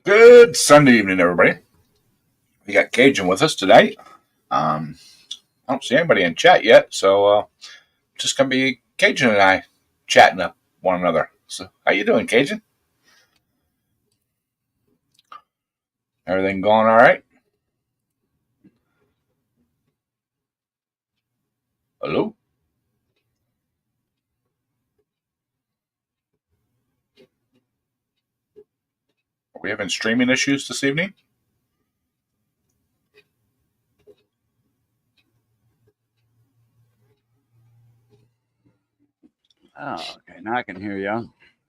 Good Sunday evening, everybody. We got Cajun with us today. I don't see anybody in chat yet, so just gonna be Cajun and I chatting up one another. So, how you doing, Cajun? Everything going all right? Hello? Are we having streaming issues this evening? Oh, okay. Now I can hear you.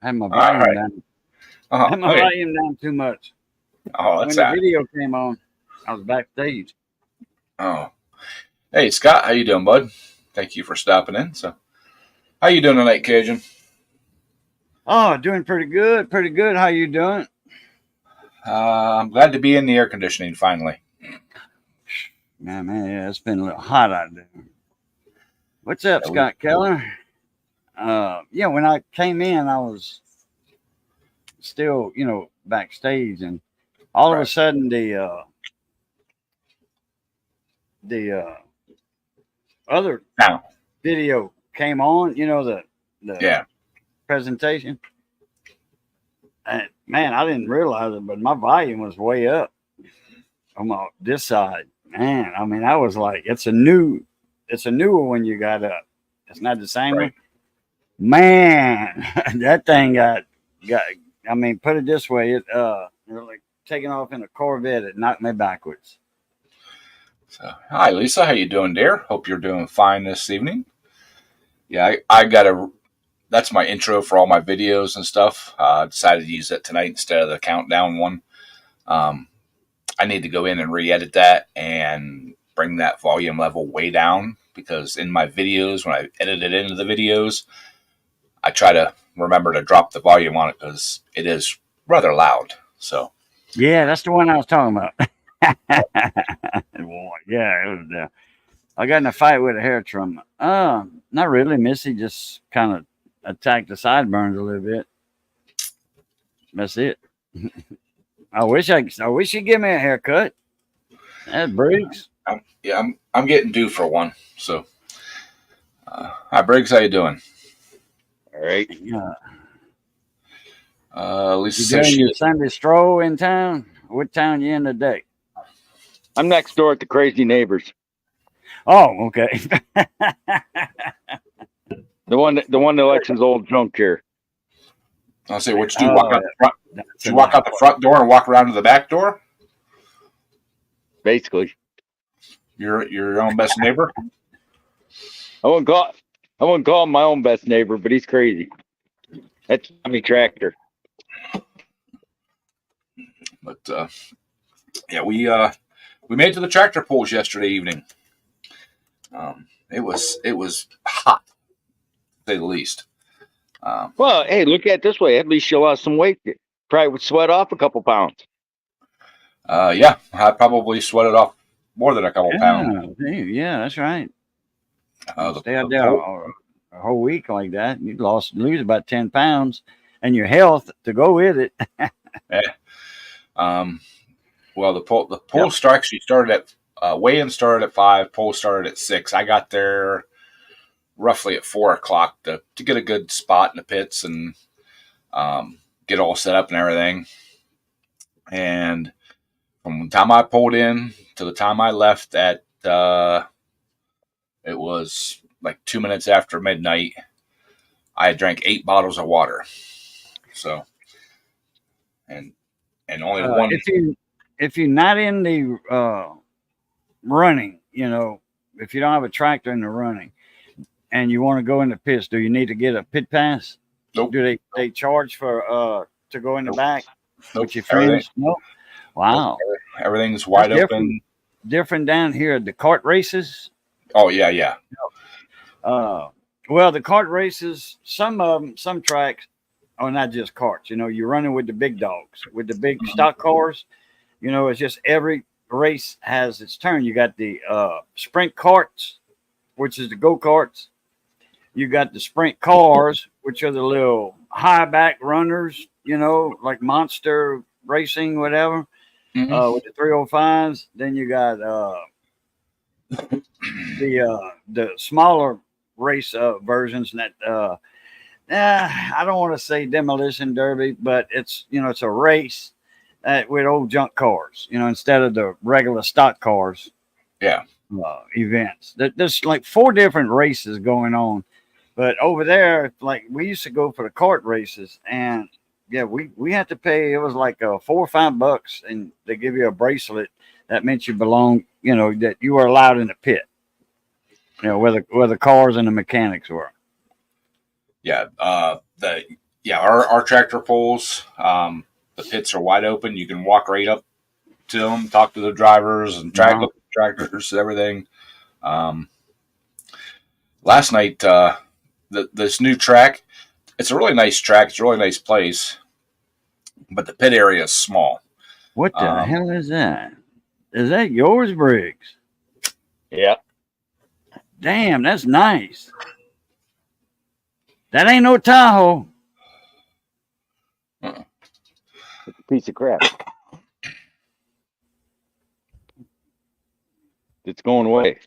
I had my volume down. I had my volume down too much. Oh, that's when the video came on, I was backstage. Oh, hey Scott, how you doing, bud? Thank you for stopping in. So, how you doing tonight, Cajun? Oh, doing pretty good. Pretty good. How you doing? I'm glad to be in the air conditioning finally. Man, yeah, it's been a little hot out there. What's up, Scott Keller? Yeah, when I came in, I was still, backstage, and all of a sudden the other video came on. The presentation, and man, I didn't realize it, but my volume was way up on this side. Man, I mean, I was like, it's a newer one you got up. It's not the same one. Man, that thing got. I mean, put it this way, it like taking off in a Corvette. It knocked me backwards. So, hi Lisa, how you doing, dear? Hope you're doing fine this evening. Yeah, I got that's my intro for all my videos and stuff. I decided to use that tonight instead of the countdown one. I need to go in and re-edit that and bring that volume level way down, because in my videos, when I edit it into the videos, I try to remember to drop the volume on it because it is rather loud. So, yeah, that's the one I was talking about. Yeah, it was. I got in a fight with a hair trimmer. Not really. Missy just kind of attacked the sideburns a little bit. That's it. I wish you'd give me a haircut. That Briggs. I'm getting due for one. So, hi Briggs, how you doing? All right. Lisa, you doing your Sunday stroll in town? What town you in today? I'm next door at the Crazy Neighbors. Oh, okay. the one that elects his old junk here. I'll say, what you do? Walk out the front. Did you walk out the front door and walk around to the back door? Basically, you're your own best neighbor. I wouldn't call him my own best neighbor, but he's crazy. That's Tommy Tractor. But yeah, we made it to the tractor pulls yesterday evening. It was hot, to say the least. Well, hey, look at it this way. At least you lost some weight. Probably would sweat off a couple pounds. Yeah, I probably sweated off more than a couple pounds. Yeah, that's right. Stay out there a whole week like that, you lose about 10 pounds, and your health to go with it. Yeah. Well, the poll actually started at weigh-in started at 5. Poll started at 6. I got there roughly at 4 o'clock to get a good spot in the pits and get all set up and everything. And from the time I pulled in to the time I left at it was like 2 minutes after midnight, I had drank 8 bottles of water. So, and only one. If you're not in the running, if you don't have a tractor in the running, and you want to go in the pits, do you need to get a pit pass? Nope. Do they charge for to go in the back with your Everything. friends? No. Wow. Everything's wide open. Different down here at the kart races. Oh yeah. Well, the kart races, some tracks, or not just carts. You're running with the big dogs, with the big stock cars. It's just every race has its turn. You got the sprint carts, which is the go karts. You got the sprint cars, which are the little high back runners, like Monster Racing, whatever, with the 305s. Then you got the smaller race versions that I don't want to say demolition derby, but it's it's a race with old junk cars, instead of the regular stock cars. Yeah. Events. There's like 4 different races going on, but over there, like we used to go for the kart races, and yeah, we had to pay. It was like $4 or $5, and they give you a bracelet that meant you belong. That you were allowed in the pit. Where the cars and the mechanics were. Yeah. Our tractor pulls. The pits are wide open. You can walk right up to them, talk to the drivers, and look at the tractors and everything. Last night, this new track, it's a really nice track. It's a really nice place, but the pit area is small. What the hell is that? Is that yours, Briggs? Yeah. Damn, that's nice. That ain't no Tahoe. It's a piece of crap. It's going away.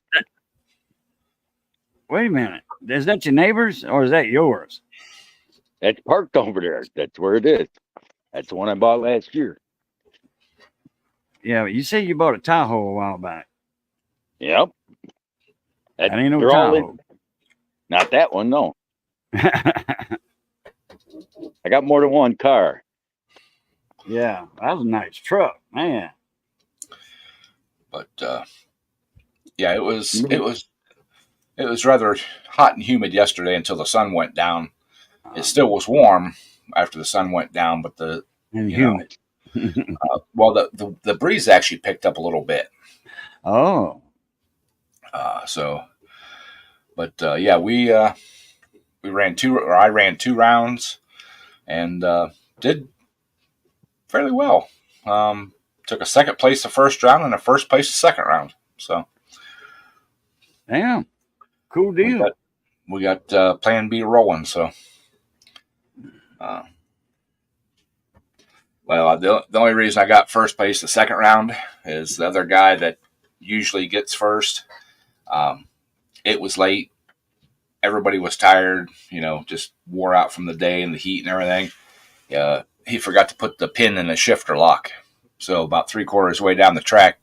Wait a minute. Is that your neighbor's or is that yours? That's parked over there. That's where it is. That's the one I bought last year. Yeah, you say you bought a Tahoe a while back. Yep. That ain't no Tahoe. Not that one, no. I got more than one car. Yeah, that was a nice truck, man. But yeah, it was rather hot and humid yesterday until the sun went down. It still was warm after the sun went down, but humid. Well, the breeze actually picked up a little bit. Oh. Yeah, I ran 2 rounds and did fairly well. Took a second place the first round and a first place the second round. So, damn, cool deal. We got Plan B rolling. So, the only reason I got first place the second round is the other guy that usually gets first. It was late. Everybody was tired, just wore out from the day and the heat and everything. He forgot to put the pin in the shifter lock. So about 3/4 way down the track,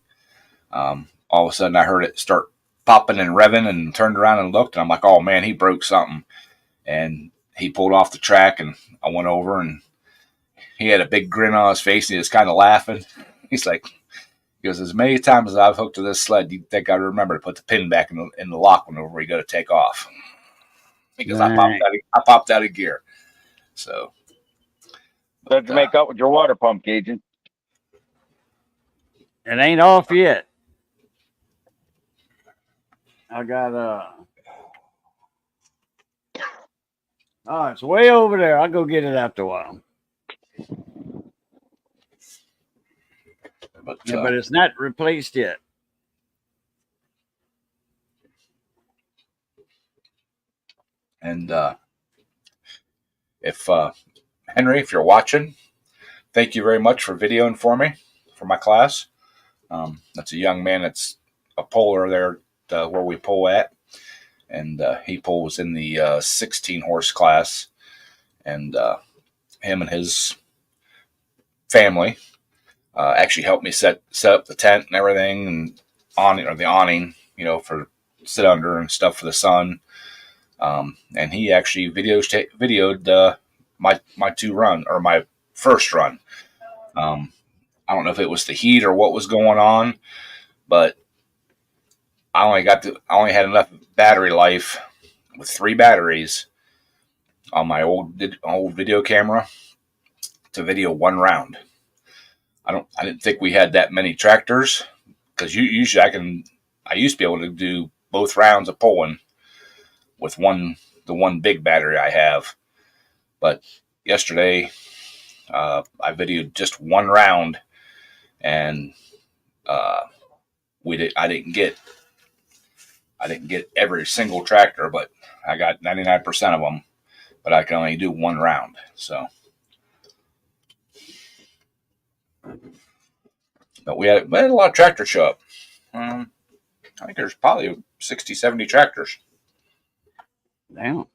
all of a sudden I heard it start popping and revving and turned around and looked. And I'm like, oh man, he broke something. And he pulled off the track and I went over and he had a big grin on his face and he was kind of laughing. He's like, he goes, as many times as I've hooked to this sled, you'd think I'd remember to put the pin back in the lock whenever we go to take off. Because I popped out of gear. So. Let's make up with your water pump, Cajun. It ain't off yet. I got oh, it's way over there. I'll go get it after a while. But it's not replaced yet. And if Henry, if you're watching, thank you very much for videoing for me for my class. That's a young man that's a puller there where we pull at, and he pulls in the 16 horse class, and him and his family actually helped me set up the tent and everything, and the awning, for sit under and stuff for the sun. And he actually videoed my 2 run or my first run. I don't know if it was the heat or what was going on, but I only had enough battery life with 3 batteries on my old video camera to video 1 round. I didn't think we had that many tractors because usually I used to be able to do both rounds of pulling with the one big battery I have, but yesterday, I videoed just one round, and I didn't get every single tractor, but I got 99% of them. But I can only do one round, so. But we had a lot of tractors show up. I think there's probably 60, 70 tractors. Damn.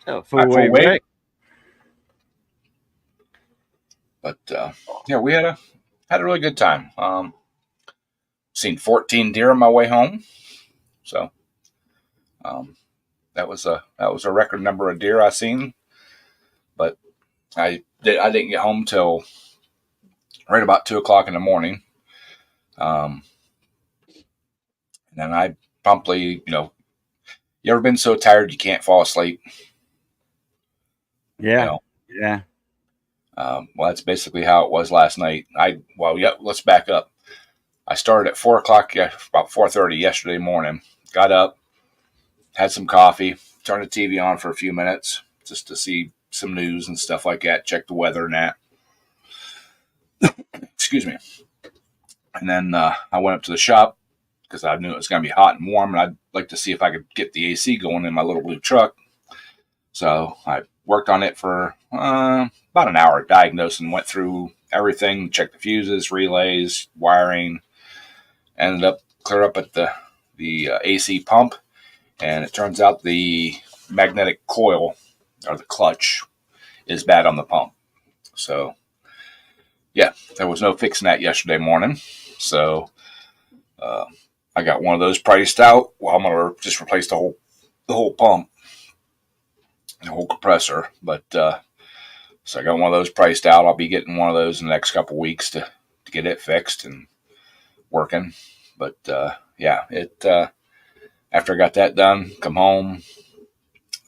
So full weight. But yeah, we had a really good time. Seen 14 deer on my way home, so that was a record number of deer I seen. But I didn't get home till right about 2:00 in the morning. And then I promptly, you ever been so tired you can't fall asleep? Yeah. Yeah. Well, that's basically how it was last night. Let's back up. I started at 4:00, about 4:30 yesterday morning. Got up, had some coffee, turned the TV on for a few minutes just to see some news and stuff like that, check the weather and that. Excuse me. And then I went up to the shop because I knew it was going to be hot and warm, and I'd like to see if I could get the AC going in my little blue truck. So I worked on it for about an hour, diagnosed and went through everything, checked the fuses, relays, wiring. Ended up clear up at the AC pump, and it turns out the magnetic coil or the clutch is bad on the pump. So yeah, there was no fixing that yesterday morning. So I got one of those priced out. Well, I'm gonna just replace the whole pump, the whole compressor. But so I got one of those priced out. I'll be getting one of those in the next couple weeks to get it fixed and working. But yeah, it after I got that done, come home.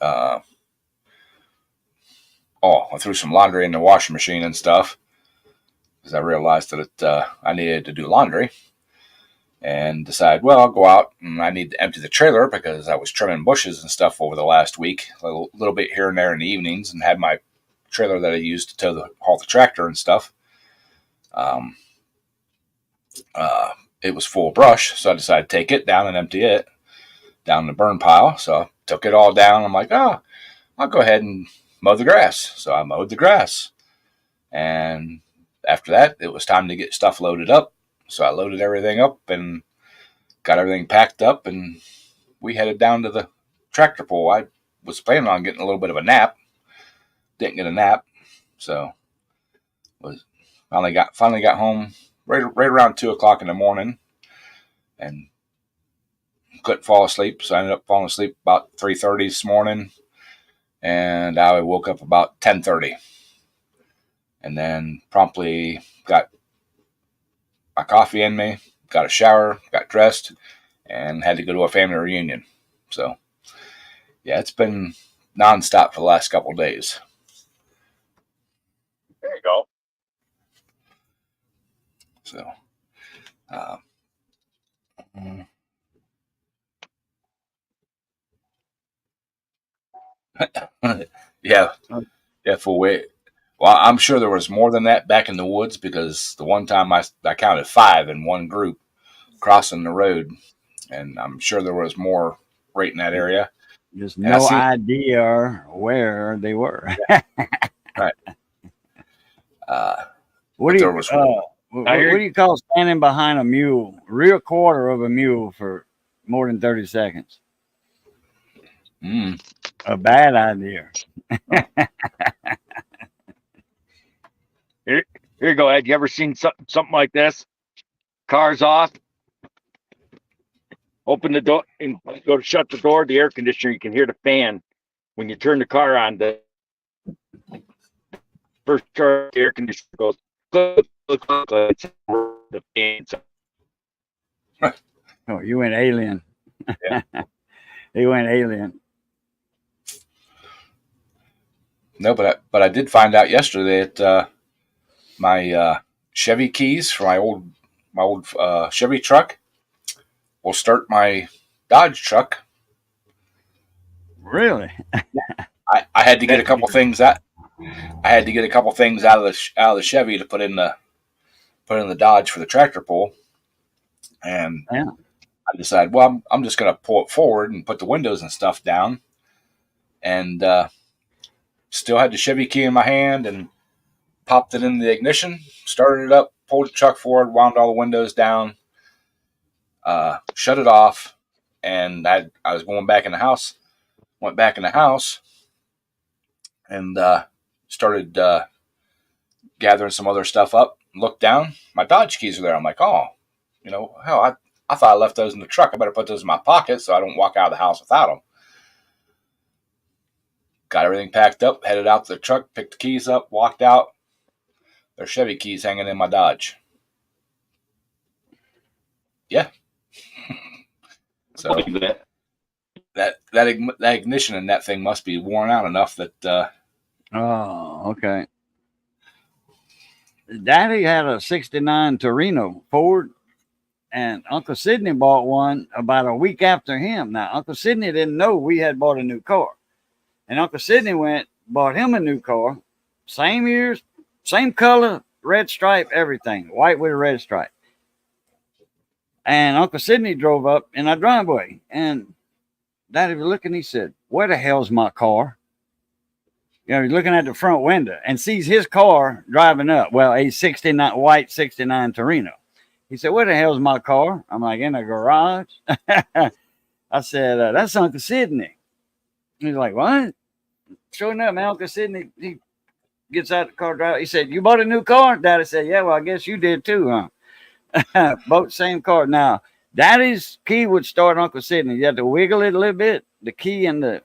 I threw some laundry in the washing machine and stuff because I realized that I needed to do laundry, and decided, well, I'll go out and I need to empty the trailer because I was trimming bushes and stuff over the last week, a little bit here and there in the evenings, and had my trailer that I used to haul the tractor and stuff. It was full of brush, so I decided to take it down and empty it down in the burn pile. So I took it all down. I'm like, I'll go ahead and mow the grass. So I mowed the grass. And after that, it was time to get stuff loaded up. So I loaded everything up and got everything packed up, and we headed down to the tractor pull. I was planning on getting a little bit of a nap. Didn't get a nap. So finally got home right around 2:00 in the morning, and couldn't fall asleep. So I ended up falling asleep about 3:30 this morning, and I woke up about 10:30, and then promptly got my coffee in me, got a shower, got dressed, and had to go to a family reunion. So yeah, it's been nonstop for the last couple of days. There you go. So yeah, full weight. Well, I'm sure there was more than that back in the woods, because the one time I counted 5 in one group crossing the road, and I'm sure there was more right in that area. Just no idea where they were. Right. What do you call standing behind a mule, real quarter of a mule for more than 30 seconds? A bad idea. Here you go, Ed. You ever seen something like this? Car's off. Open the door and go to shut the door. The air conditioner, you can hear the fan when you turn the car on. The first charge, the air conditioner goes. The fan. Oh, you went alien. Yeah. He went alien. No, but I did find out yesterday that my Chevy keys for my old Chevy truck will start my Dodge truck Really? I had to get a couple things out. I had to get a couple things out of the Chevy to put in the Dodge for the tractor pull, and Yeah. I decided, well, I'm just going to pull it forward and put the windows and stuff down, and still had the Chevy key in my hand and popped it in the ignition, started it up, pulled the truck forward, wound all the windows down, shut it off, and I was going back in the house. Went back in the house and started gathering some other stuff up. Looked down, my Dodge keys are there. I'm like, oh, hell, I thought I left those in the truck. I better put those in my pocket so I don't walk out of the house without them. Got everything packed up, headed out to the truck, picked the keys up, walked out. There's Chevy keys hanging in my Dodge. Yeah. So that ignition in that thing must be worn out enough that. Oh, okay. Daddy had a '69 Torino Ford, and Uncle Sidney bought one about a week after him. Now, Uncle Sidney didn't know we had bought a new car, and Uncle Sidney bought him a new car, same years, same color, red stripe, everything, white with a red stripe. And Uncle Sidney drove up in our driveway, and Daddy was looking. He said, "Where the hell's my car?" He's looking at the front window and sees his car driving up. Well, a '69 white '69 Torino. He said, "Where the hell's my car?" I'm like, "In the garage." I said, "That's Uncle Sidney." He's like, "What?" Sure enough, man, Uncle Sidney, he gets out the car, drive. He said, "You bought a new car?" Daddy said, "Yeah, well, I guess you did too, huh?" Both same car. Now, Daddy's key would start Uncle Sidney. You had to wiggle it a little bit, the key and the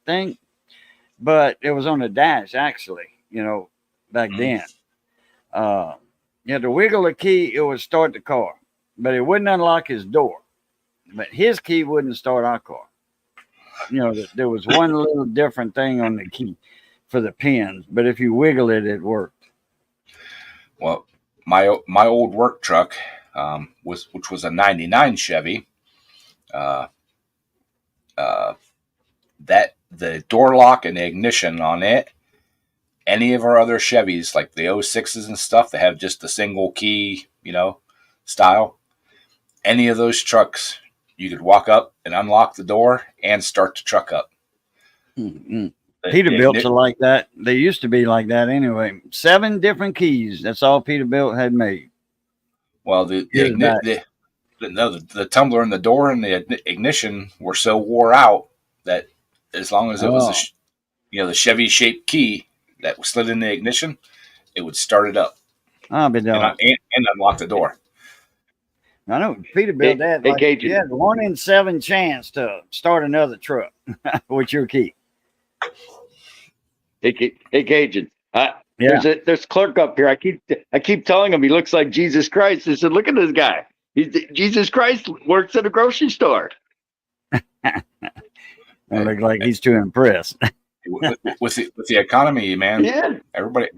thing. But it was on the dash, actually, back then. You had to wiggle the key, it would start the car, but it wouldn't unlock his door. But his key wouldn't start our car. There was one little different thing on the key for the pins, but if you wiggle it, it worked. Well, my old work truck, which was a '99 Chevy, that the door lock and the ignition on it, any of our other Chevys, like the 06s and stuff, that have just the single key, style, any of those trucks, you could walk up and unlock the door and start the truck up. Mm-hmm. Peterbilt's are like that. They used to be like that anyway. 7 different keys. That's all Peterbilt had made. Well, the tumbler and the door and the ignition were so wore out that as long as it was the Chevy shaped key that slid in the ignition, it would start it up. I'll be done. And unlock the door. I know Peterbilt you had 1 in 7 chance to start another truck with your key. Hey Cajun. There's a clerk up here. I keep telling him he looks like Jesus Christ. I said, "Look at this guy. Jesus Christ works at a grocery store." It looks like he's too impressed. with the economy, man. Yeah. Everybody's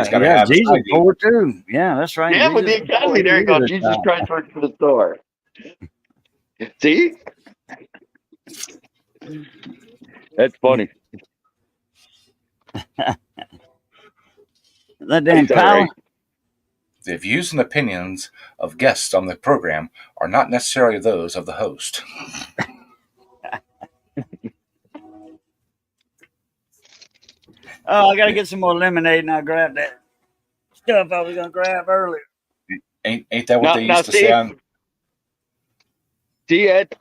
got to have Jesus Ford too. Yeah, that's right. Yeah, with the economy, there you go. Jesus Christ works for the store. See? That's funny. That damn power. Right. The views and opinions of guests on the program are not necessarily those of the host. Oh, I got to get some more lemonade, and I grabbed that stuff I was going to grab earlier. Ain't that what they used to say on? See it?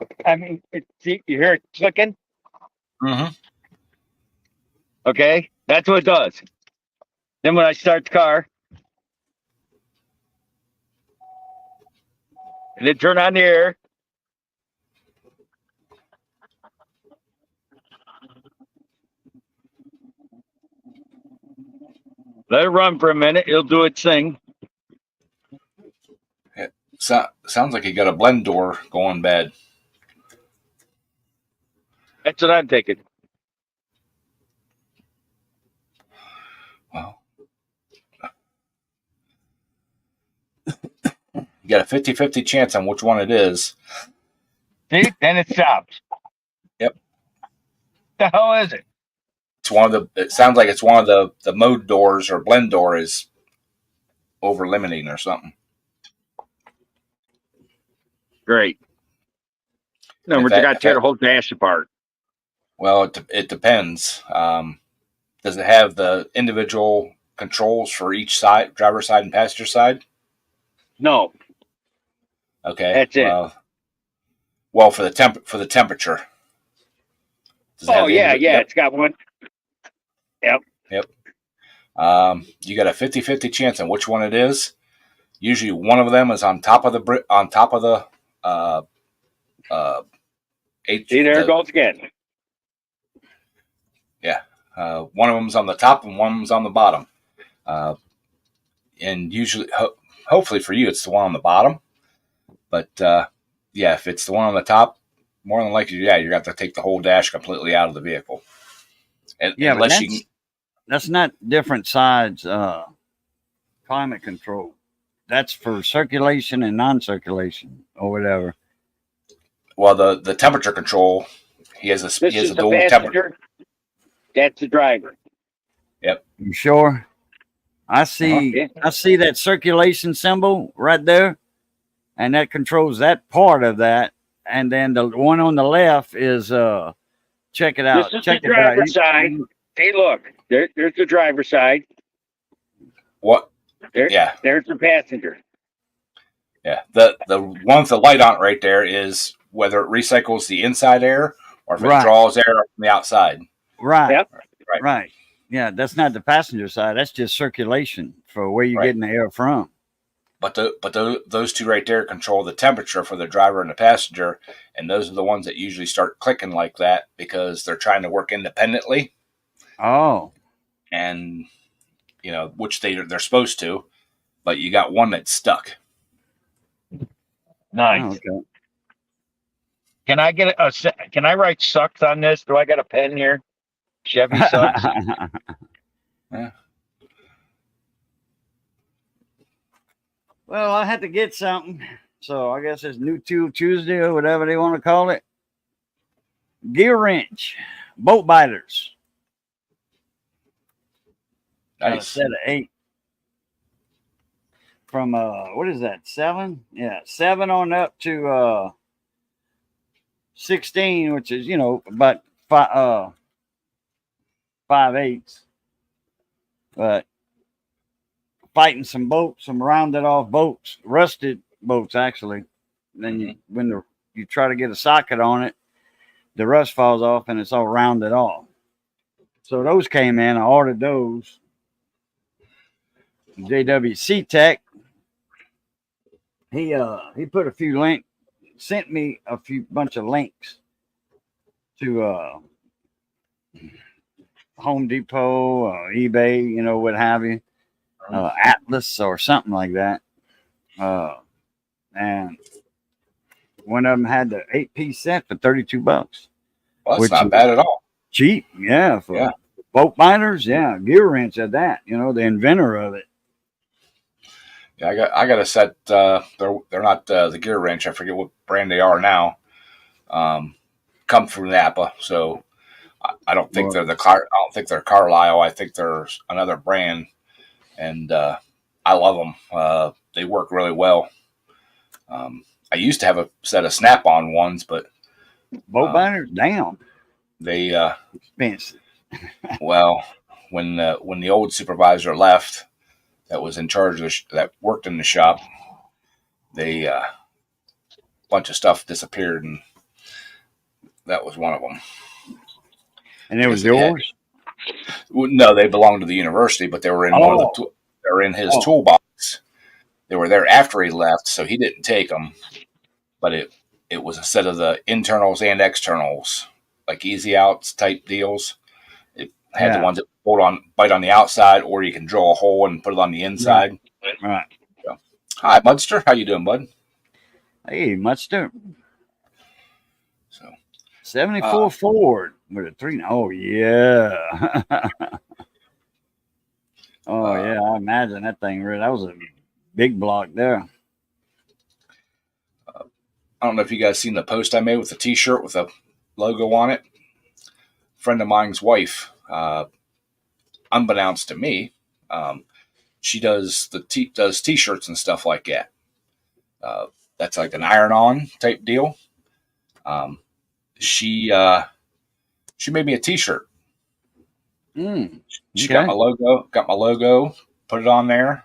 See, you hear it clicking? Mm-hmm. Okay, that's what it does. Then when I start the car, and then turn on the air, let it run for a minute. It'll do its thing. Sounds like you got a blend door going bad. That's what I'm thinking. Well, you got a 50-50 chance on which one it is. See? Then it stops. Yep. the hell is it? It's one of the. It sounds like it's one of the mode doors or blend door is over limiting or something. Great. No, we're going to tear the whole dash apart. Well, it depends. Does it have the individual controls for each side, driver side and passenger side? No. Okay. That's it. Well, for the temperature. Oh yeah, yeah. It's got one. Yep. Yep. You got a 50-50 chance on which one it is. Usually, one of them is on top of the See, there it goes again. Yeah. One of them's on the top and one of them's on the bottom. And usually, hopefully for you, it's the one on the bottom. But yeah, if it's the one on the top, more than likely, yeah, you're going to have to take the whole dash completely out of the vehicle. And, yeah, but that's not different sides climate control. That's for circulation and non-circulation or whatever. Well, the temperature control, he has a dual temperature. That's the driver. Yep. You sure? I see that circulation symbol right there, and that controls that part of that. And then the one on the left is check it out. This is check the driver's side. Hey, look, there's the driver's side. What? Yeah. There's the passenger. Yeah. The one with the light on it right there is whether it recycles the inside air or if it draws air from the outside. Right. Yep. Right. Yeah, that's not the passenger side. That's just circulation for where you're getting the air from. But those two right there control the temperature for the driver and the passenger, and those are the ones that usually start clicking like that because they're trying to work independently. Oh. And, which they're supposed to, but you got one that's stuck. Nice. Oh, okay. Can I get can I write sucks on this? Do I got a pen here? Chevy sucks. Yeah. Well, I had to get something, so I guess it's New Tool Tuesday or whatever they want to call it. Gear wrench, boat biters. Nice. A set of 8. From what is that? 7? Yeah, 7 on up to 16, which is about 5/8. But fighting some boats, some rounded off boats, rusted boats actually. Then when you try to get a socket on it, the rust falls off and it's all rounded off. So those came in. I ordered those. JWC Tech. He put a few links, sent me a bunch of links to Home Depot, eBay, what have you. Atlas or something like that. And one of them had the 8-piece set for $32. Well, that's not bad at all. Cheap, yeah. For boat binders, yeah. Gear wrench at that, the inventor of it. Yeah, I got a set. They're not the gear wrench. I forget what brand they are now. Come from Napa, so I don't think they're I don't think they're Carlisle. I think there's another brand. And I love them. They work really well. I used to have a set of Snap-on ones, but boat binders down. They expensive. Well, when the old supervisor left, that was in charge of that worked in the shop, they bunch of stuff disappeared, and that was one of them. And it was yours? No, they belonged to the university, but they were in they were in his toolbox. They were there after he left, so he didn't take them. But it was a set of the internals and externals, like easy outs type deals. It had the ones that bite on the outside, or you can drill a hole and put it on the inside. Right. So, hi, Mudster. How you doing, bud? Hey, Mudster. So 74 Ford with a 3. Oh yeah. Oh yeah. I imagine that thing. That was a big block there. I don't know if you guys seen the post I made with the T-shirt with a logo on it friend of mine's wife, unbeknownst to me, she does does t-shirts and stuff like that. That's like an iron-on type deal. She made me a t-shirt. She got my logo, put it on there.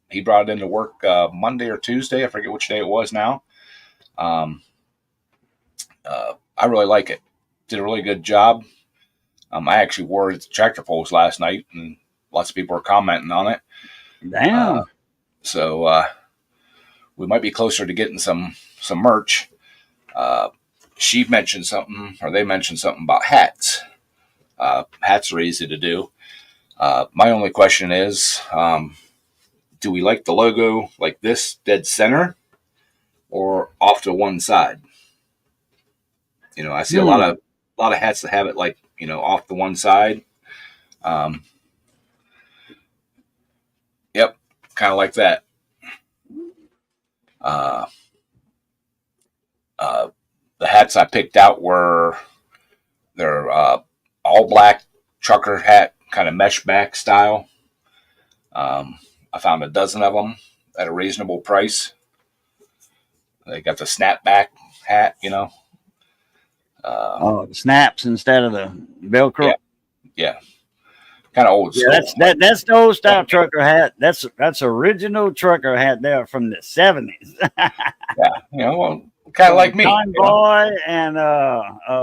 He brought it into work Monday or Tuesday. I forget which day it was now. I really like it. Did a really good job. I actually wore it at the tractor pulls last night, and lots of people were commenting on it. Damn. So we might be closer to getting some merch. She mentioned something, or they mentioned something about hats. Hats are easy to do. My only question is, do we like the logo like this, dead center, or off to one side? You know, I see a lot of hats that have it like, you know, off to one side. Yep, kind of like that. The hats I picked out they're all black trucker hat, kind of mesh back style. I found a dozen of them at a reasonable price. They got the snapback hat, you know. The snaps instead of the Velcro. Yeah. Kind of old school. That's the old style trucker hat. That's original trucker hat there from the 70s. Yeah, you know, well, kind of like me. Convoy and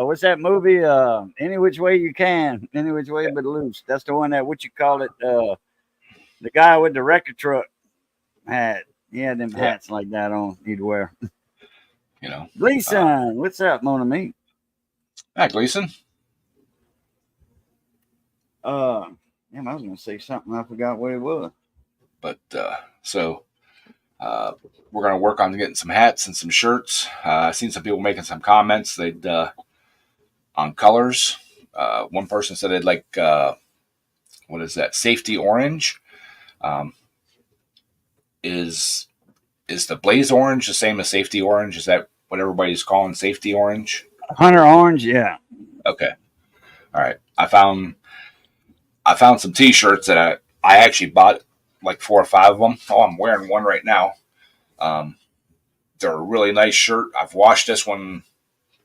what's that movie? Any Which Way You Can, Any Which Way But Loose. That's the one that what you call it? The guy with the record truck hat. He had them hats like that on. He'd wear. You know, Gleason, what's up, Mon Ami? Hi, Gleason. Damn, I was gonna say something. I forgot what it was. But so we're gonna work on getting some hats and some shirts. I've seen some people making some comments. They'd on colors. One person said they'd like what is that? Safety orange. Is the blaze orange the same as safety orange? Is that what everybody's calling safety orange? Hunter orange, yeah. Okay. All right. I found some t-shirts that I actually bought like 4 or 5 of them. Oh, I'm wearing one right now. They're a really nice shirt. I've washed this one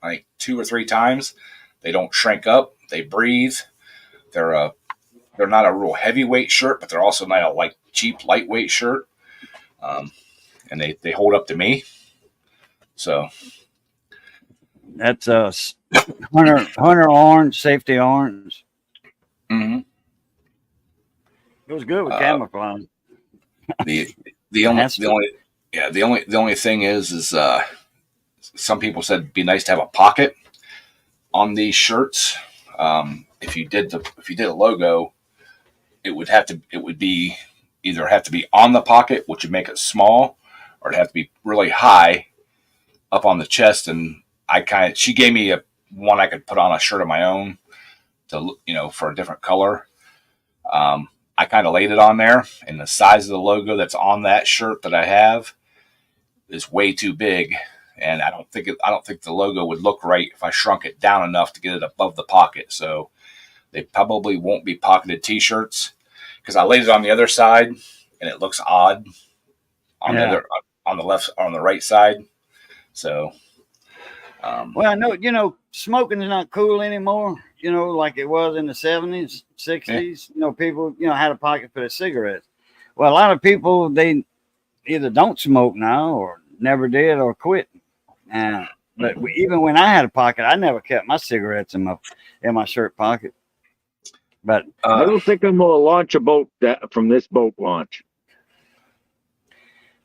like 2 or 3 times. They don't shrink up. They breathe. They're not a real heavyweight shirt, but they're also not a like cheap lightweight shirt. And they hold up to me. So that's Hunter orange, safety orange. Mm-hmm. It was good with camouflage. The only thing is some people said it'd be nice to have a pocket on these shirts. If you did a logo, it would either have to be on the pocket, which would make it small, or it'd have to be really high up on the chest. And she gave me one I could put on a shirt of my own to, you know, for a different color. I kind of laid it on there, and the size of the logo that's on that shirt that I have is way too big, and I don't think the logo would look right if I shrunk it down enough to get it above the pocket. So they probably won't be pocketed t-shirts because I laid it on the other side and it looks odd on the left or on the right side. So well, I know, you know, smoking is not cool anymore, you know, like it was in the 70s, 60s. Yeah. You know, people, you know, had a pocket for their cigarettes. Well, a lot of people, they either don't smoke now or never did or quit. But even when I had a pocket, I never kept my cigarettes in my shirt pocket. But I don't think I'm going to launch a boat from this boat launch.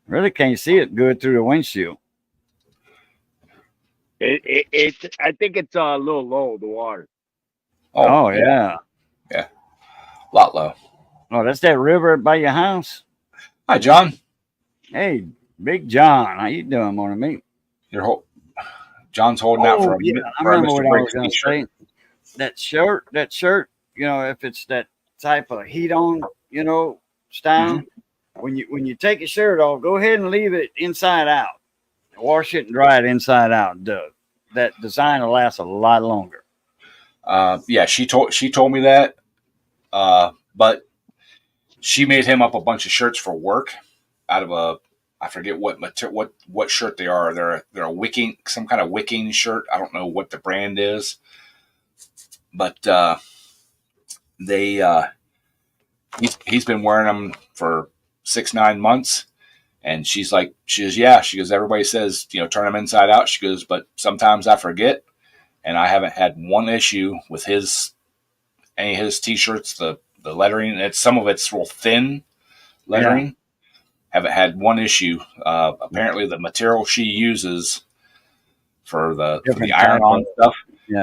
Really can't see it good through the windshield. I think it's a little low, the water. Oh yeah. Yeah. A lot low. Oh, that's that river by your house. Hi, John. Hey, Big John. How you doing, Mon Ami? John's holding out for a minute. I remember what I was going to say. That shirt, you know, if it's that type of heat on, you know, style, when you take your shirt off, go ahead and leave it inside out. Wash it and dry it inside out. That design will last a lot longer. Yeah, she told me that. But she made him up a bunch of shirts for work out of I forget what shirt they are. They're a wicking, some kind of wicking shirt. I don't know what the brand is, but they he's been wearing them for 6-9 months. And she goes, everybody says, turn them inside out. She goes, but sometimes I forget, and I haven't had one issue with any of his t-shirts. The lettering, some of it's real thin lettering. Yeah. Haven't had one issue. Apparently the material she uses for the iron-on stuff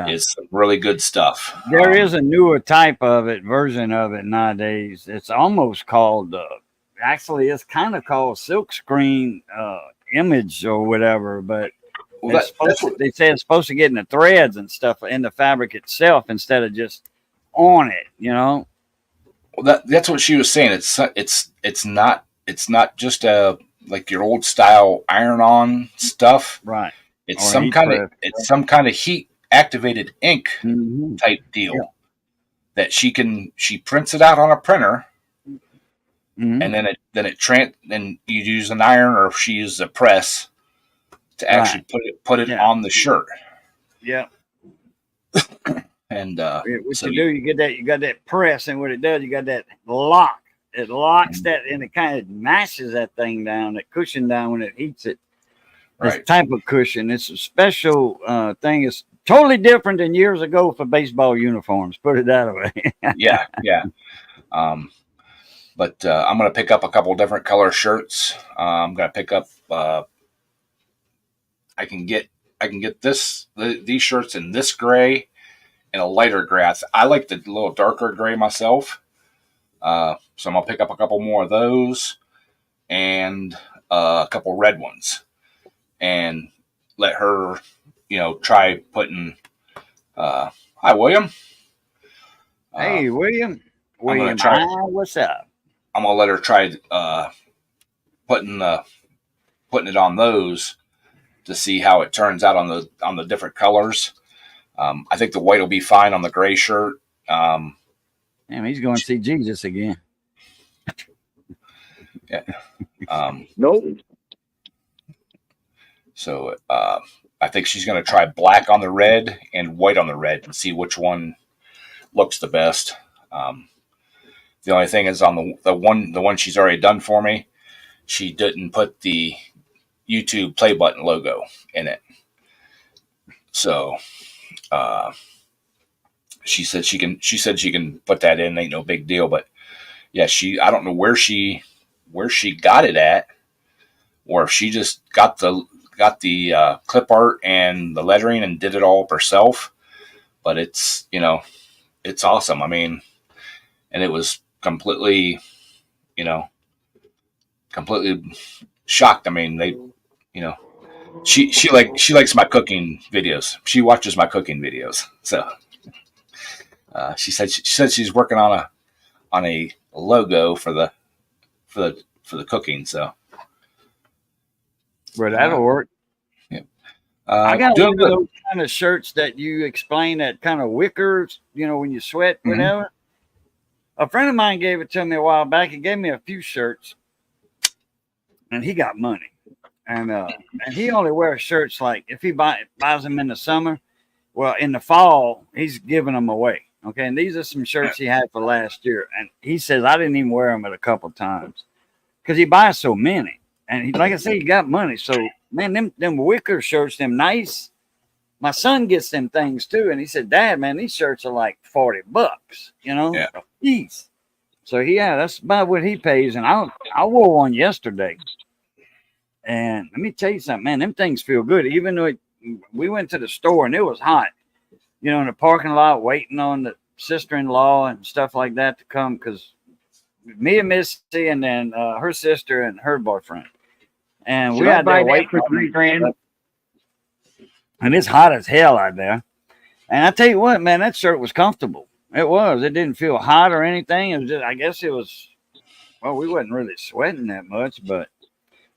is some really good stuff. There is a newer version of it nowadays. It's almost called actually it's kind of called silkscreen image or whatever, but they say it's supposed to get in the threads and stuff in the fabric itself instead of just on it, Well, that's what she was saying. It's not just like your old style iron-on stuff, right? It's some kind of heat activated ink type deal that she prints it out on a printer. And then then you use an iron, or if she uses a press to actually put it on the shirt. Yeah. And you got that press, and what it does, you got that lock. It locks that, and it kind of mashes that thing down, that cushion down when it heats it. This type of cushion. It's a special thing. It's totally different than years ago for baseball uniforms. Put it that way. Yeah. But I'm going to pick up a couple different color shirts. I'm going to pick up. I can get these shirts in this gray and a lighter gray. I like the little darker gray myself. So I'm going to pick up a couple more of those and a couple red ones, and let her, try putting. Hi, William. Hey, William. William, what's up? I'm gonna let her try putting it on those to see how it turns out on the different colors. I think the white will be fine on the gray shirt. Damn, he's going to see Jesus again. Yeah. Nope. So I think she's going to try black on the red and white on the red and see which one looks the best. The only thing is on the one she's already done for me, she didn't put the YouTube play button logo in it. So she said she can put that in. Ain't no big deal. But yeah, I don't know where she got it at, or if she just got the clip art and the lettering and did it all herself. But it's it's awesome. I mean, and it was completely shocked. I mean, she likes my cooking videos. She watches my cooking videos. So she said she's working on a logo for the cooking. So, well, that'll work. Yeah. I got one of those kind of shirts that you explain, that kind of wickers, when you sweat, whatever. A friend of mine gave it to me a while back. He gave me a few shirts, and he got money. And he only wears shirts like if he buys them in the summer. Well, in the fall, he's giving them away. Okay, and these are some shirts he had for last year. And he says, I didn't even wear them a couple times because he buys so many. And like I said, he got money. So, man, them wicker shirts, them nice. My son gets them things too. And he said, Dad, man, these shirts are like $40, a piece. So, that's about what he pays. And I wore one yesterday. And let me tell you something, man, them things feel good. Even though we went to the store and it was hot, in the parking lot waiting on the sister-in-law and stuff like that to come, because me and Missy and then her sister and her boyfriend. And we had to wait for $3,000. And it's hot as hell out there. And I tell you what, man, that shirt was comfortable. It was. It didn't feel hot or anything. It was just, I guess it was, well, we wasn't really sweating that much, but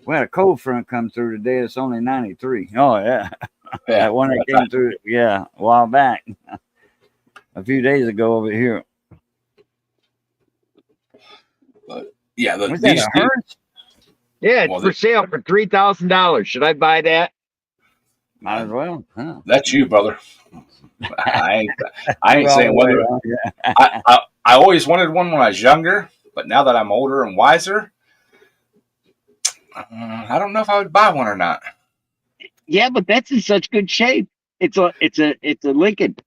we had a cold front come through today. It's only 93. Oh, yeah. That one that came through, a while back. a few days ago over here. But yeah, Was that a Hertz? Yeah, it's for sale for $3,000. Should I buy that? Might as well. Huh? That's you, brother. I ain't saying whether. I always wanted one when I was younger, but now that I'm older and wiser, I don't know if I would buy one or not. Yeah, but that's in such good shape. It's a Lincoln.